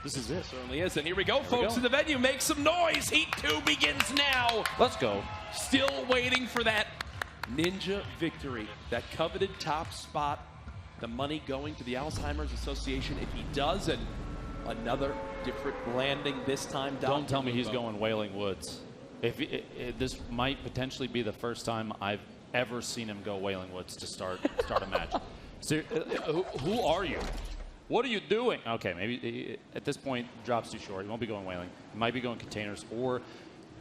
This is it. Certainly is. And here we go, folks, in the venue. Make some noise. Heat 2 begins now. Let's go. Still waiting for that Ninja victory, that coveted top spot. The money going to the Alzheimer's Association if he does, and another different landing this time. Don't tell me he's going Wailing Woods. This might potentially be the first time I've ever seen him go Wailing Woods to start a match. So, who are you? What are you doing? Okay, maybe at this point, drop's too short. He won't be going Wailing. He might be going containers. Or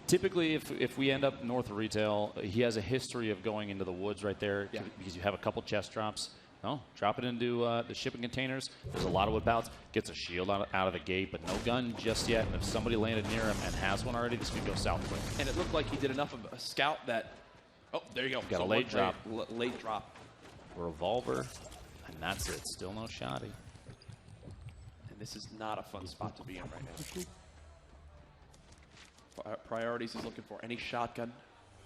typically, if we end up north of retail, he has a history of going into the woods right there because you have a couple chest drops. No, drop it into the shipping containers. There's a lot of wood pallets. Gets a shield out of the gate, but no gun just yet. And if somebody landed near him and has one already, this could go south quick. And it looked like he did enough of a scout that. Oh, there you go. Got a late drop. Late drop. Revolver, and that's it. Still no shotty. And this is not a fun spot to be in right now. Priorities he's looking for. Any shotgun.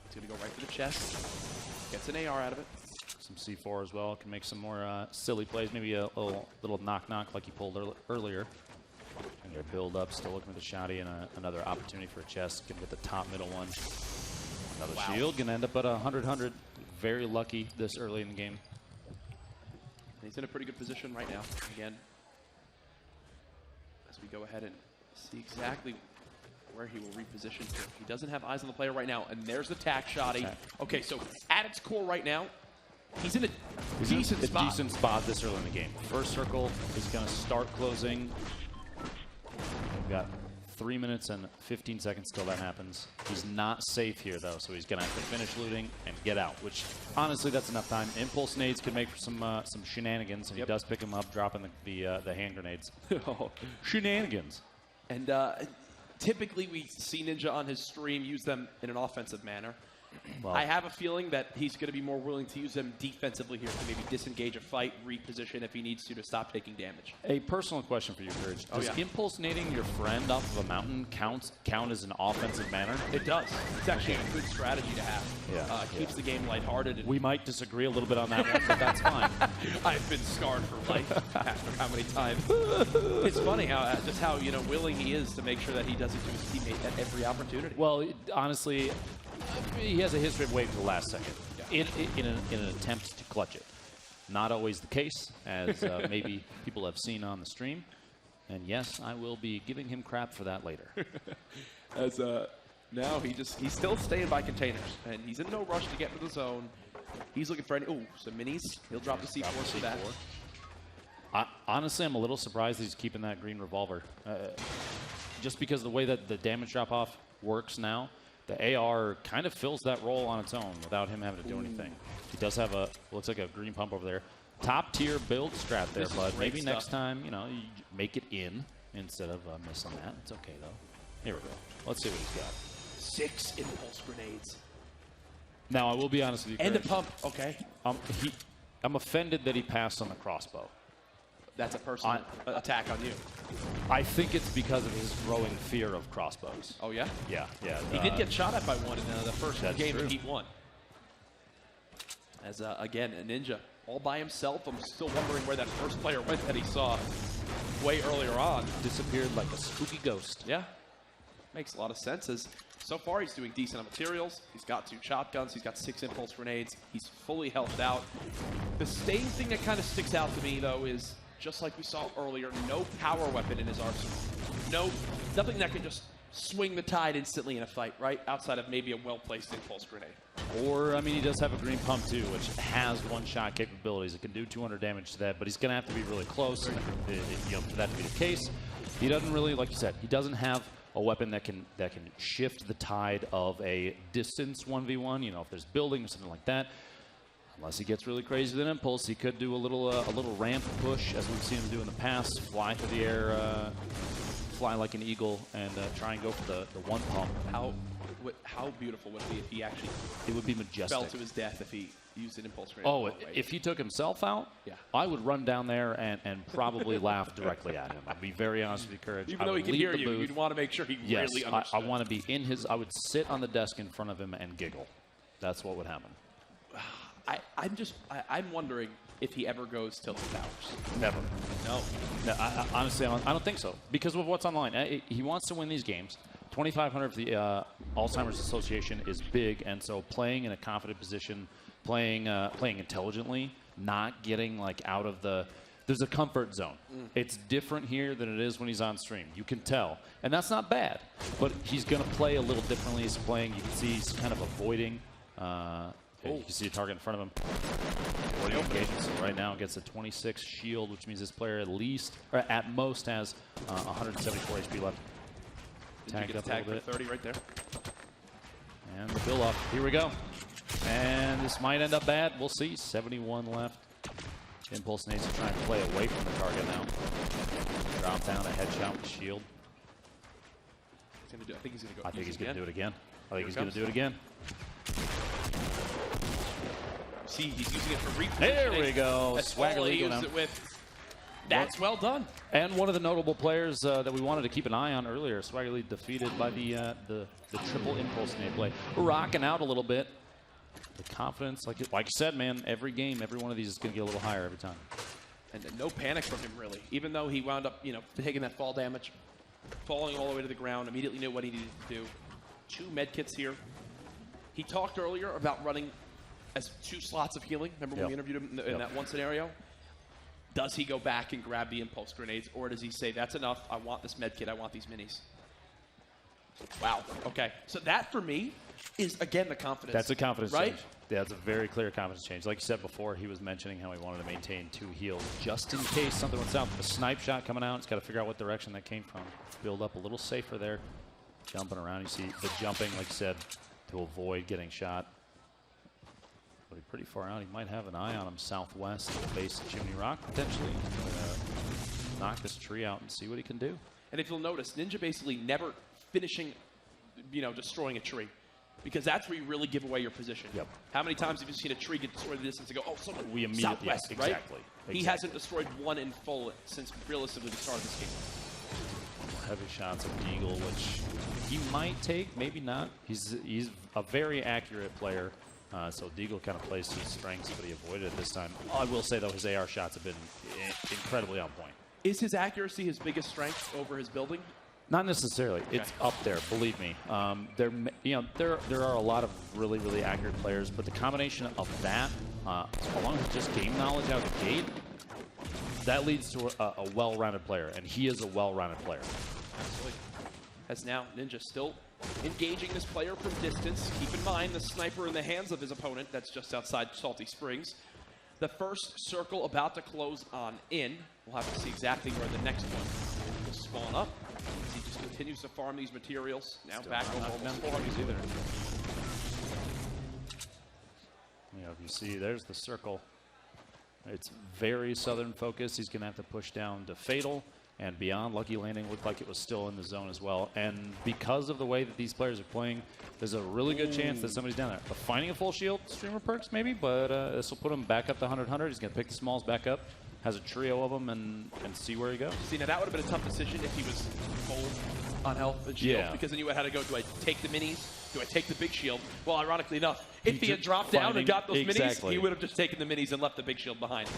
He's going to go right for the chest. Gets an AR out of it. Some C4 as well. Can make some more silly plays. Maybe a little knock-knock like he pulled earlier. And their build up. Still looking for the shotty and another opportunity for a chest. Gonna get the top middle one. Another shield. Gonna end up at 100-100. Very lucky this early in the game. And he's in a pretty good position right now. Again, as we go ahead and see exactly where he will reposition to. He doesn't have eyes on the player right now. And there's the tack shotty. Okay, so at its core right now, he's in a decent spot. Decent spot this early in the game. First circle is going to start closing. We've got 3 minutes and 15 seconds till that happens. He's not safe here, though, so he's going to have to finish looting and get out, which, honestly, that's enough time. Impulse nades can make for some shenanigans, and he does pick them up, dropping the hand grenades. Shenanigans. And typically we see Ninja on his stream use them in an offensive manner. Well, I have a feeling that he's going to be more willing to use them defensively here to maybe disengage a fight, reposition if he needs to stop taking damage. A personal question for you, Courage. Does impulse nading your friend off of a mountain count as an offensive manner? It does. It's actually a good strategy to have. Keeps the game lighthearted. And we might disagree a little bit on that one, but that's fine. I've been scarred for life after how many times. It's funny how willing he is to make sure that he does it to his teammate at every opportunity. Well, honestly, he has a history of waiting to the last second in an attempt to clutch it. Not always the case, as maybe people have seen on the stream. And yes, I will be giving him crap for that later. As now he's still staying by containers, and he's in no rush to get into the zone. He's looking for some minis. He'll drop the C4 for that. Honestly, I'm a little surprised that he's keeping that green revolver. Just because of the way that the damage drop-off works now, the AR kind of fills that role on its own without him having to do anything. He does have looks like a green pump over there. Top tier build strat there, bud. Maybe next time, you make it in instead of missing that. It's okay, though. Here we go. Let's see what he's got. 6 impulse grenades. Now, I will be honest with you, and a pump, okay. I'm offended that he passed on the crossbow. That's a personal attack on you. I think it's because of his growing fear of crossbows. Oh, yeah? Yeah. He did get shot at by one in the first game of Heat 1. As, again, a Ninja all by himself. I'm still wondering where that first player went that he saw way earlier on. Disappeared like a spooky ghost. Yeah. Makes a lot of sense. As so far, he's doing decent on materials. He's got 2 shotguns. He's got 6 impulse grenades. He's fully healthed out. The same thing that kind of sticks out to me, though, is just like we saw earlier, no power weapon in his arsenal. Nothing that can just swing the tide instantly in a fight, right? Outside of maybe a well-placed impulse grenade. Or, I mean, he does have a green pump, too, which has one-shot capabilities. It can do 200 damage to that, but he's going to have to be really close for that to be the case. He doesn't really, like you said, he doesn't have a weapon that can shift the tide of a distance 1v1, if there's building or something like that. Unless he gets really crazy with an impulse, he could do a little ramp push, as we've seen him do in the past, fly through the air, fly like an eagle, and try and go for the one pump. How beautiful would it be if he actually it would be majestic. Fell to his death if he used an impulse grenade? Oh, if he took himself out, I would run down there and probably laugh directly at him. I'd be very honest with you, Courage. Even though he can hear you, you'd want to make sure he really understood. I want to be in his. I would sit on the desk in front of him and giggle. That's what would happen. I'm wondering if he ever goes tilted towers. Never. No. No, honestly, I don't think so. Because of what's online. He wants to win these games. 2,500 for the Alzheimer's Association is big, and so playing in a confident position, playing intelligently, not getting like out of the. There's a comfort zone. It's different here than it is when he's on stream. You can tell, and that's not bad. But he's going to play a little differently. He's playing. You can see he's kind of avoiding. You can see a target in front of him. Avoiding engagement. So right now gets a 26 shield, which means this player at least, or at most, has 174 HP left. Tagged up a little bit. 30 right there. And the build off. Here we go. And this might end up bad. We'll see. 71 left. Impulse needs to try and play away from the target now. Drop down a headshot with shield. I think he's going to go. I think he's going to do it again. I think he's going to do it again. See, he's using it for repositioning. There we go. That's all he used it with. That's well done. And one of the notable players that we wanted to keep an eye on earlier, Swagger Lead defeated by the triple impulse nade play. Rocking out a little bit. The confidence, like you said, man, every game, every one of these is going to get a little higher every time. And no panic from him, really. Even though he wound up, taking that fall damage, falling all the way to the ground, immediately knew what he needed to do. 2 med kits here. He talked earlier about running as 2 slots of healing. Remember when we interviewed him in that one scenario? Does he go back and grab the impulse grenades, or does he say, that's enough, I want this med kit, I want these minis? Wow, okay. So that, for me, is, again, the confidence. That's a confidence right? change. Yeah, that's a very clear confidence change. Like you said before, he was mentioning how he wanted to maintain 2 heals just in case something went south. The snipe shot coming out, he's got to figure out what direction that came from. Build up a little safer there. Jumping around, you see the jumping, like you said, to avoid getting shot. But he's pretty far out. He might have an eye on him southwest at the base of Chimney Rock, potentially. Knock this tree out and see what he can do. And if you'll notice, Ninja basically never finishing, destroying a tree. Because that's where you really give away your position. Yep. How many times have you seen a tree get destroyed in the distance and go, oh, someone we immediately, southwest, yes, right? Exactly. He hasn't destroyed one in full since realistically the start of this game. Heavy shots of Deagle, which he might take, maybe not. He's a very accurate player. So Deagle kind of plays to his strengths, but he avoided it this time. I will say, though, his AR shots have been incredibly on point. Is his accuracy his biggest strength over his building? Not necessarily. Okay. It's up there, believe me. There are a lot of really, really accurate players, but the combination of that, along with just game knowledge out of the gate, that leads to a well-rounded player, and he is a well-rounded player. Absolutely. As now Ninja still engaging this player from distance. Keep in mind the sniper in the hands of his opponent. That's just outside Salty Springs. The first circle about to close on in. We'll have to see exactly where the next one will spawn up. As he just continues to farm these materials. Now still back over almost 400 either. If you see, there's the circle. It's very southern focused. He's going to have to push down to Fatal and beyond. Lucky Landing looked like it was still in the zone as well. And because of the way that these players are playing, there's a really good chance that somebody's down there. But finding a full shield, streamer perks maybe, but this will put him back up to 100-100. He's going to pick the smalls back up, has a trio of them, and see where he goes. See, now that would have been a tough decision if he was full on health and shield. Yeah. Because then you would have had to go, do I take the minis? Do I take the big shield? Well, ironically enough, if he had dropped down and got those minis, he would have just taken the minis and left the big shield behind.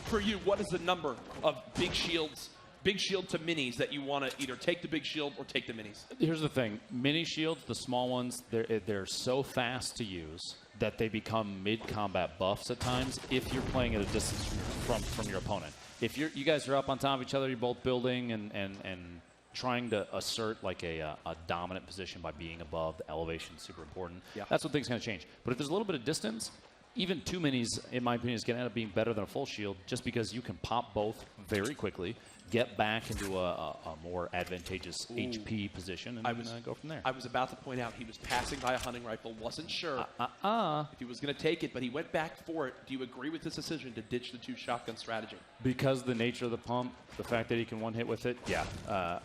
For you, what is the number of big shields, big shield to minis that you want to either take the big shield or take the minis? Here's the thing. Mini shields, the small ones, they're so fast to use that they become mid-combat buffs at times if you're playing at a distance from your opponent. If you guys are up on top of each other, you're both building and trying to assert like a dominant position by being above. The elevation is super important. Yeah. That's when things kind of change. But if there's a little bit of distance, even 2 minis, in my opinion, is going to end up being better than a full shield just because you can pop both very quickly, get back into a more advantageous HP position, and go from there. I was about to point out he was passing by a hunting rifle, wasn't sure if he was going to take it, but he went back for it. Do you agree with this decision to ditch the 2 shotgun strategy? Because the nature of the pump, the fact that he can one-hit with it, yeah.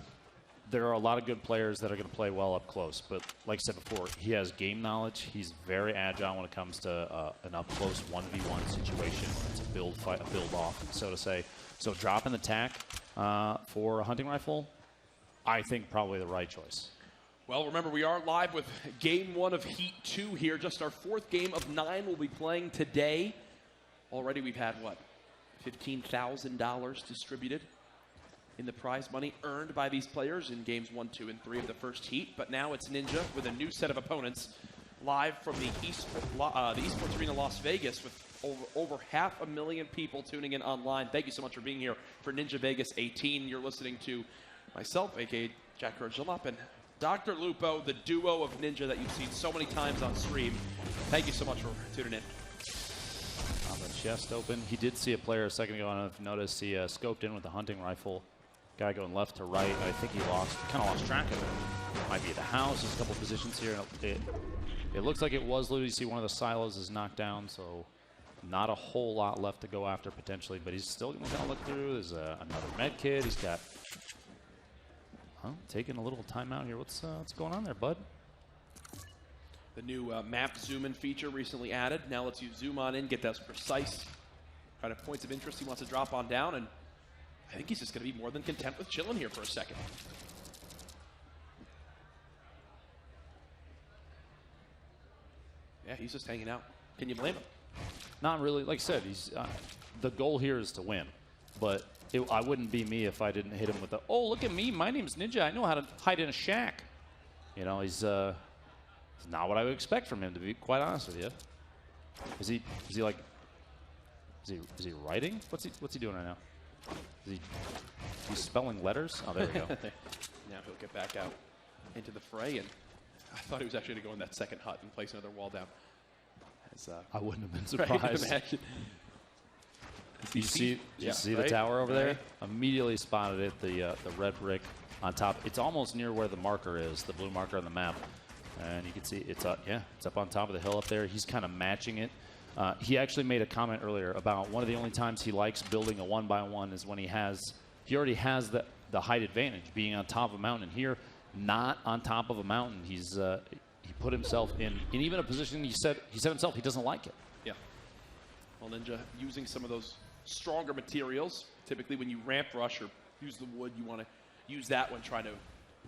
There are a lot of good players that are going to play well up close, but like I said before, he has game knowledge. He's very agile when it comes to an up-close 1v1 situation. It's a build fight, a build-off, so to say. So dropping the tack for a hunting rifle, I think probably the right choice. Well, remember, we are live with Game 1 of Heat 2 here. Just our 4th game of 9 we'll be playing today. Already we've had, what, $15,000 distributed in the prize money earned by these players in Games 1, 2, and 3 of the first Heat. But now it's Ninja with a new set of opponents live from the Esports Arena Las Vegas with over 500,000 people tuning in online. Thank you so much for being here for Ninja Vegas 18. You're listening to myself, a.k.a. Jack Jalop, and Dr. Lupo, the duo of Ninja that you've seen so many times on stream. Thank you so much for tuning in. On the chest open. He did see a player a second ago. I don't know if you noticed. He scoped in with a hunting rifle. Guy going left to right. I think he kind of lost track of it. Might be at the house. There's a couple positions here. It looks like it was looted. You see one of the silos is knocked down, so not a whole lot left to go after potentially, but he's still going to kind of look through. There's another med kit. He's got... taking a little time out here. What's going on there, bud? The new map zoom-in feature recently added. Now lets you zoom on in, get those precise kind of points of interest he wants to drop on down, and I think he's just going to be more than content with chilling here for a second. Yeah, he's just hanging out. Can you blame him? Not really. Like I said, he's the goal here is to win, but I wouldn't be me if I didn't hit him with the, oh, look at me, my name's Ninja, I know how to hide in a shack. You know, he's not what I would expect from him, to be quite honest with you. Is he writing? What's he doing right now? He's spelling letters? Oh, there we go. Now he'll get back out into the fray, and I thought he was actually going to go in that second hut and place another wall down. I wouldn't have been surprised. You see the tower over there? Immediately spotted it, the red brick on top. It's almost near where the marker is, the blue marker on the map. And you can see it's up on top of the hill up there. He's kind of matching it. He actually made a comment earlier about one of the only times he likes building a 1x1 is when he already has the height advantage, being on top of a mountain. Here, not on top of a mountain. He put himself in even a position he said himself he doesn't like it. Yeah. Well, Ninja using some of those stronger materials. Typically when you ramp rush or use the wood, you want to use that when trying to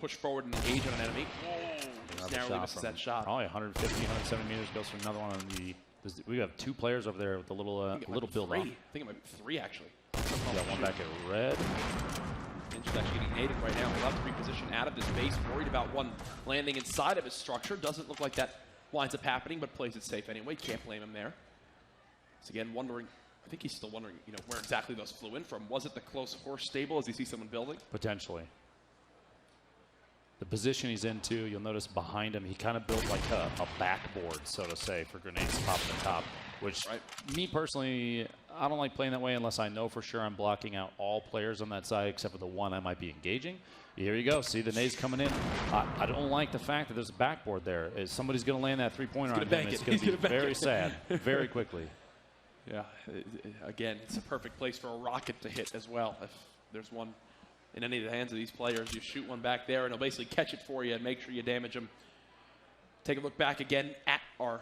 push forward and engage on an enemy. Whoa, narrowly misses that shot. Probably 150, 170 meters, goes for another one on the... We have 2 players over there with a little build on. I think it might be 3, actually. We got one back at red. Ninja's actually getting naded right now. He'll have to reposition out of this base. Worried about one landing inside of his structure. Doesn't look like that winds up happening, but plays it safe anyway. Can't blame him there. So again, wondering... I think he's still wondering, where exactly those flew in from. Was it the close horse stable as he sees someone building? Potentially. The position he's in, too, you'll notice behind him, he kind of built like a backboard, so to say, for grenades popping the top, which, me personally, I don't like playing that way unless I know for sure I'm blocking out all players on that side except for the one I might be engaging. Here you go. See the nades coming in. I don't like the fact that there's a backboard there. If somebody's going to land that three-pointer on him, it's going to be very sad very quickly. Yeah, again, it's a perfect place for a rocket to hit as well. If there's one in any of the hands of these players, you shoot one back there, and it'll basically catch it for you and make sure you damage them. Take a look back again at our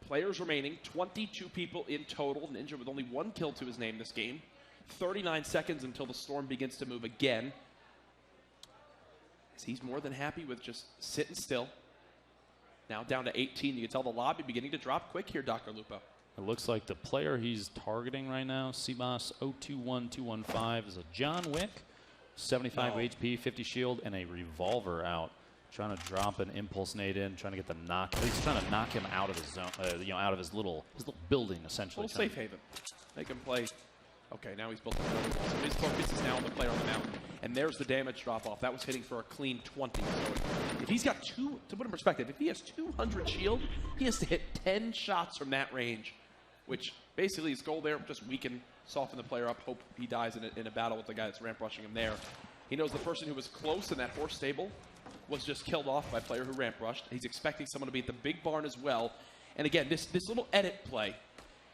players remaining. 22 people in total. Ninja with only 1 kill to his name this game. 39 seconds until the storm begins to move again. He's more than happy with just sitting still. Now down to 18. You can tell the lobby beginning to drop quick here, Dr. Lupo. It looks like the player he's targeting right now, CBOS 021215, is a John Wick, 75 HP, 50 shield, and a revolver out. Trying to drop an impulse nade in, trying to get the knock. He's trying to knock him out of his zone, out of his little building, essentially. A little safe haven. Make him play. Okay, now he's built a building. So his focus is now on the player on the mountain. And there's the damage drop off. That was hitting for a clean 20. So if he's got to put in perspective, if he has 200 shield, he has to hit 10 shots from that range, which basically his goal there, just weaken, soften the player up, hope he dies in a battle with the guy that's ramp rushing him there. He knows the person who was close in that horse stable was just killed off by a player who ramp rushed. He's expecting someone to be at the big barn as well. And again, this little edit play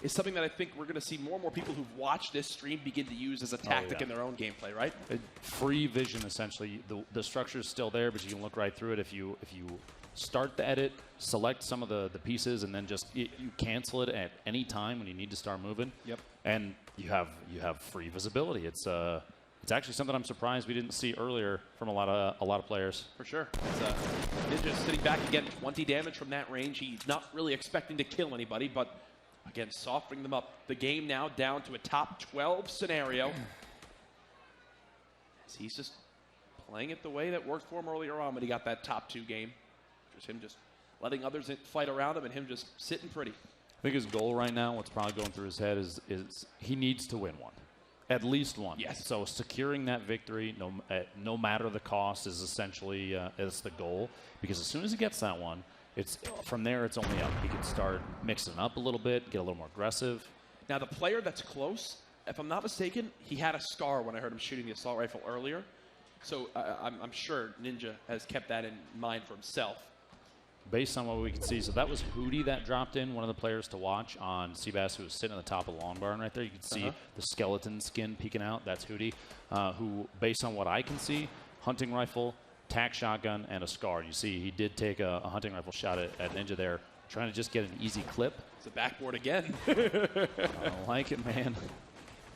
is something that I think we're going to see more and more people who've watched this stream begin to use as a tactic in their own gameplay, right? Free vision, essentially. The structure is still there, but you can look right through it. If you start the edit, select some of the pieces, and then just you cancel it at any time when you need to start moving. Yep. And you have free visibility. It's It's actually something I'm surprised we didn't see earlier from a lot of players. For sure. Ninja sitting back again, 20 damage from that range. He's not really expecting to kill anybody, but again, softening them up. The game now down to a top 12 scenario. He's just playing it the way that worked for him earlier on when he got that top 2 game. Just him just letting others fight around him and him just sitting pretty. I think his goal right now, what's probably going through his head is he needs to win one. At least one. Yes. So securing that victory, no matter the cost, is essentially is the goal. Because as soon as he gets that one, it's from there it's only up. He can start mixing up a little bit, get a little more aggressive. Now the player that's close, if I'm not mistaken, he had a scar when I heard him shooting the assault rifle earlier. So I'm sure Ninja has kept that in mind for himself. Based on what we can see, so that was Hootie that dropped in, one of the players to watch on Seabass, who was sitting on the top of the long barn right there. You can see the skeleton skin peeking out. That's Hootie, who, based on what I can see, hunting rifle, tac shotgun, and a scar. You see he did take a hunting rifle shot at Ninja there, trying to just get an easy clip. It's a backboard again. I don't like it, man.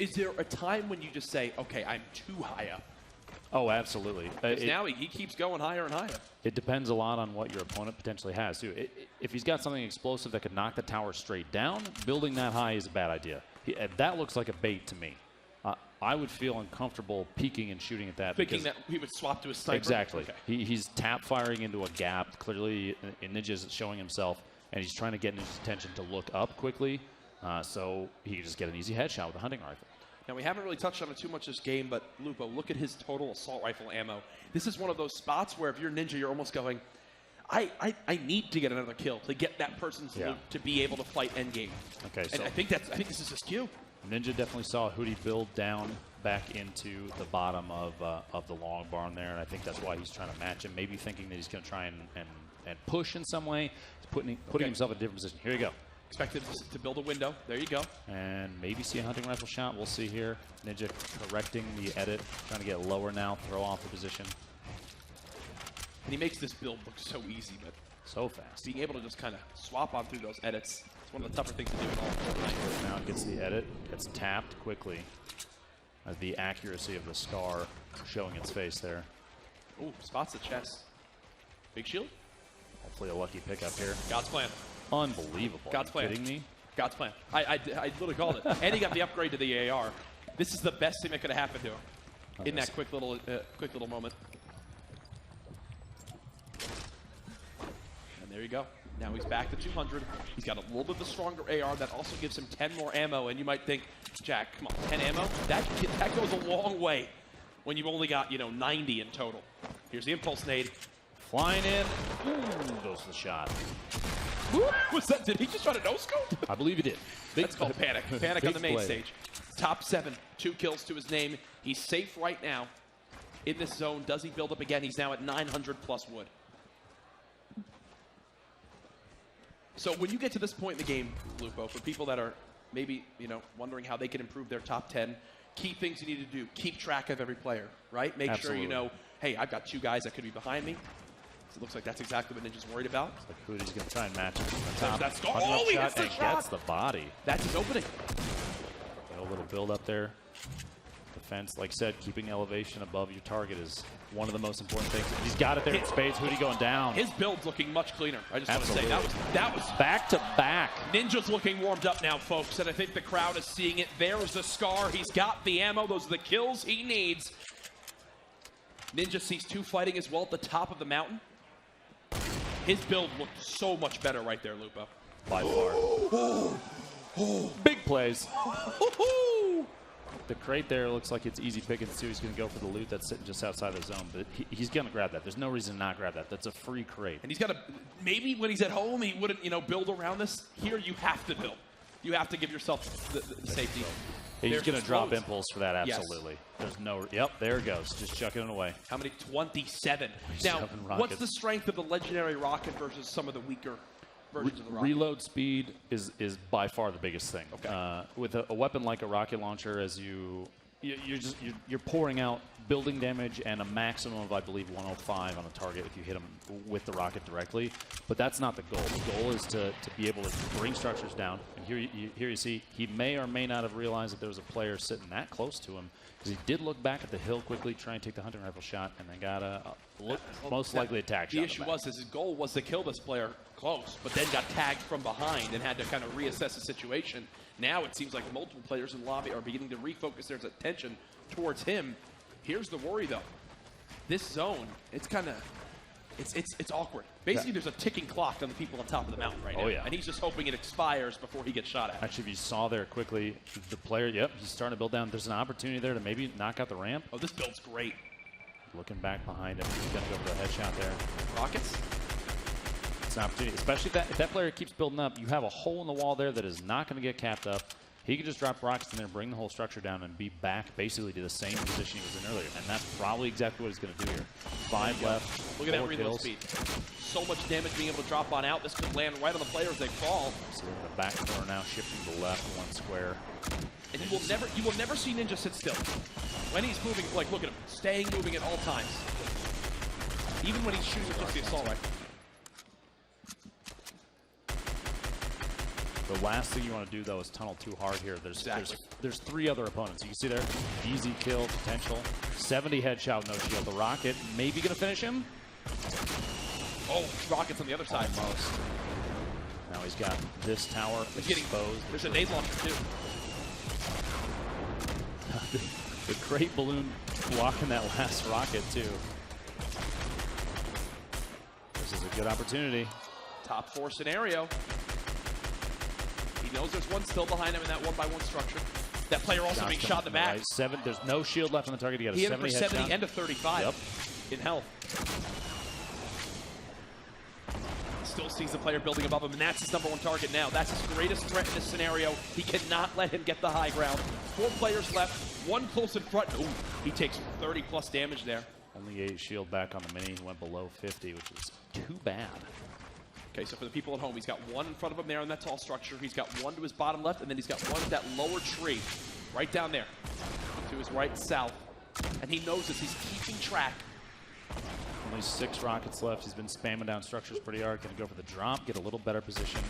Is there a time when you just say, okay, I'm too high up? Oh, absolutely. Now he keeps going higher and higher. It depends a lot on what your opponent potentially has, too. If he's got something explosive that could knock the tower straight down, building that high is a bad idea. That looks like a bait to me. I would feel uncomfortable peeking and shooting at that. Thinking that he would swap to a sniper? Exactly. Okay. He's tap firing into a gap. Clearly, Ninja's showing himself, and he's trying to get Ninja's attention to look up quickly so he can just get an easy headshot with a hunting rifle. Now, we haven't really touched on it too much this game, but Lupo, look at his total assault rifle ammo. This is one of those spots where if you're Ninja, you're almost going, I need to get another kill to get that person's loot to be able to fight endgame. Okay, and so I think this is his cue. Ninja definitely saw Hootie build down back into the bottom of the long barn there, and I think that's why he's trying to match him, maybe thinking that he's going to try and push in some way. He's putting himself in a different position. Here you go. Expected to build a window. There you go. And maybe see a hunting rifle shot. We'll see here. Ninja correcting the edit, trying to get lower now, throw off the position. And he makes this build look so easy, but so fast. Being able to just kind of swap on through those edits, it's one of the tougher things to do in all Fortnite. Now it gets the edit, gets tapped quickly. The accuracy of the scar showing its face there. Ooh, spots the chest. Big shield. Hopefully a lucky pickup here. God's plan. Unbelievable. God's plan. Are you kidding me? God's plan. I literally called it. And he got the upgrade to the AR. This is the best thing that could have happened to him in that quick little moment. And there you go. Now he's back to 200. He's got a little bit of the stronger AR that also gives him 10 more ammo. And you might think, Jack, come on, 10 ammo? That goes a long way when you've only got, 90 in total. Here's the impulse nade. Flying in. Ooh, goes the shot. Was that? Did he just try to no-scope? I believe he did. That's called panic. Panic on the main play. stage. Top 7, 2 kills to his name. He's safe right now in this zone. Does he build up again? He's now at 900 plus wood. So when you get to this point in the game, Lupo, for people that are maybe, wondering how they can improve their top 10, key things you need to do. Keep track of every player, right? Make Absolutely. sure you know, hey, I've got 2 guys that could be behind me. It looks like that's exactly what Ninja's worried about. Like Hootie's going to try and match him from the top. That's He hits the shot. gets the body. That's his opening. A little build up there. Defense, like I said, keeping elevation above your target is one of the most important things. He's got it there in spades. Hootie going down. His build's looking much cleaner. I just want to say that was back to back. Ninja's looking warmed up now, folks, and I think the crowd is seeing it. There's the scar. He's got the ammo. Those are the kills he needs. Ninja sees 2 fighting as well at the top of the mountain. His build looked so much better right there, Lupo. By far. Big plays. The crate there looks like it's easy pickings too. He's going to go for the loot that's sitting just outside the zone, but he's going to grab that. There's no reason to not grab that. That's a free crate. And he's got to, maybe when he's at home, he wouldn't, build around this. Here, you have to build. You have to give yourself the safety. He's going to drop impulse for that, absolutely. Yes. There's no, yep, there it goes. Just chucking it away. How many? 27. Now, what's the strength of the legendary rocket versus some of the weaker versions of the rocket? Reload speed is by far the biggest thing. Okay. With a weapon like a rocket launcher, as you you're pouring out building damage and a maximum of, I believe, 105 on a target if you hit him with the rocket directly. But that's not the goal. The goal is to be able to bring structures down. And here you see he may or may not have realized that there was a player sitting that close to him, because he did look back at the hill quickly, try and take the hunting rifle shot, and then got a most likely attack shot. The issue was his goal was to kill this player close, but then got tagged from behind and had to kind of reassess the situation. Now it seems like multiple players in the lobby are beginning to refocus their attention towards him. Here's the worry, though. This zone, it's kind of, it's awkward. Basically, there's a ticking clock on the people on top of the mountain right now. Oh, yeah. And he's just hoping it expires before he gets shot at. Actually, if you saw there quickly, the player, yep, he's starting to build down. There's an opportunity there to maybe knock out the ramp. Oh, this build's great. Looking back behind him, he's going to go for the headshot there. Rockets. It's an opportunity, especially if that player keeps building up. You have a hole in the wall there that is not going to get capped up. He can just drop rockets in there, bring the whole structure down, and be back basically to the same position he was in earlier. And that's probably exactly what he's going to do here. 5 left. Look at that reload speed. So much damage being able to drop on out. This could land right on the player as they fall. So in the back corner now, shifting to the left, 1 square. And you will never see Ninja sit still. When he's moving, like, look at him, staying moving at all times. Even when he's shooting just the assault rifle. The last thing you want to do, though, is tunnel too hard here. There's 3 other opponents. You can see there, easy kill potential. 70 headshot, no shield. The rocket maybe going to finish him. Oh, rockets on the other side. Almost. Now he's got this tower exposed. There's a nade launcher, too. The great balloon blocking that last rocket, too. This is a good opportunity. Top 4 scenario. He knows there's one still behind him in that 1-by-1 structure. That player also being shot in the back. Right. There's no shield left on the target. He got a 70 headshot. 70 and a 35 in health. Still sees the player building above him, and that's his #1 target now. That's his greatest threat in this scenario. He cannot let him get the high ground. 4 players left, 1 close in front. Ooh, he takes 30+ damage there. Only 8 shield back on the mini. He went below 50, which is too bad. Okay, so for the people at home, he's got 1 in front of him there in that tall structure. He's got 1 to his bottom left, and then he's got 1 at that lower tree, right down there, to his right south. And he knows this. He's keeping track. Only 6 rockets left. He's been spamming down structures pretty hard. Going to go for the drop, get a little better position.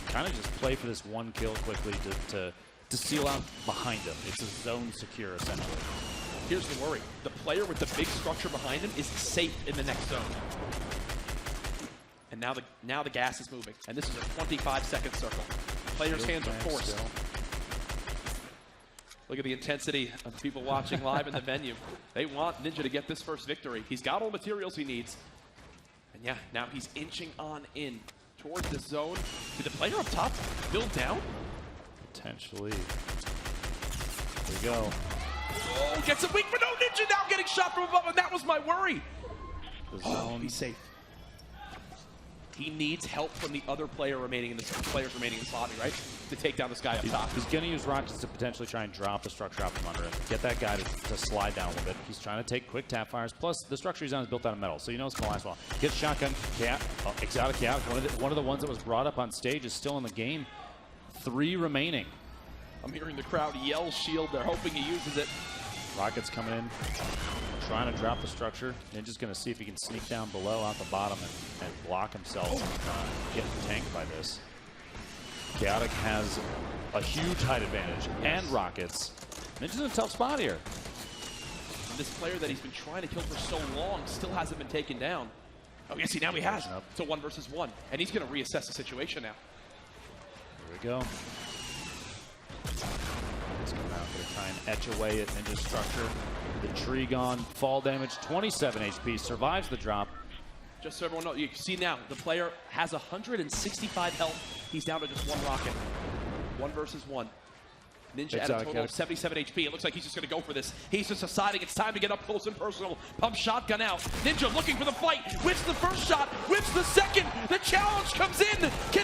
Kind of just play for this 1 kill quickly to seal out behind him. It's a zone secure, essentially. Here's the worry. The player with the big structure behind him is safe in the next zone. And now the gas is moving. And this is a 25-second circle. Players' hands are forced. Still. Look at the intensity of the people watching live in the venue. They want Ninja to get this first victory. He's got all the materials he needs. And yeah, now he's inching on in towards this zone. Did the player up top build down? Potentially. Here we go. Oh, gets a weak, but no, Ninja now getting shot from above, and that was my worry. The zone. He's safe. He needs help from the other players remaining in this lobby, right? To take down this guy up top. He's going to use rockets to potentially try and drop the structure out from under him. Get that guy to slide down a little bit. He's trying to take quick tap fires. Plus, the structure he's on is built out of metal, so you know it's going to last well. Gets shotgun. Exotic chaotic. One of the ones that was brought up on stage is still in the game. 3 remaining. I'm hearing the crowd yell shield. They're hoping he uses it. Rockets coming in. Trying to drop the structure. Ninja's going to see if he can sneak down below out the bottom and block himself getting tanked by this. Chaotic has a huge height advantage and rockets. Ninja's in a tough spot here. This player that he's been trying to kill for so long still hasn't been taken down. Oh, yes, now he has. It's a 1 versus 1. And he's going to reassess the situation now. Here we go. He's coming out, going to try and etch away at Ninja's structure. The tree gone, fall damage, 27 HP, survives the drop. Just so everyone knows, you can see now, the player has 165 health. He's down to just 1 rocket. 1 versus 1. Ninja at a total of 77 HP. It looks like he's just going to go for this. He's just deciding it's time to get up close and personal. Pump shotgun out. Ninja looking for the fight. Whips the first shot. Whips the second. The challenge comes in. Can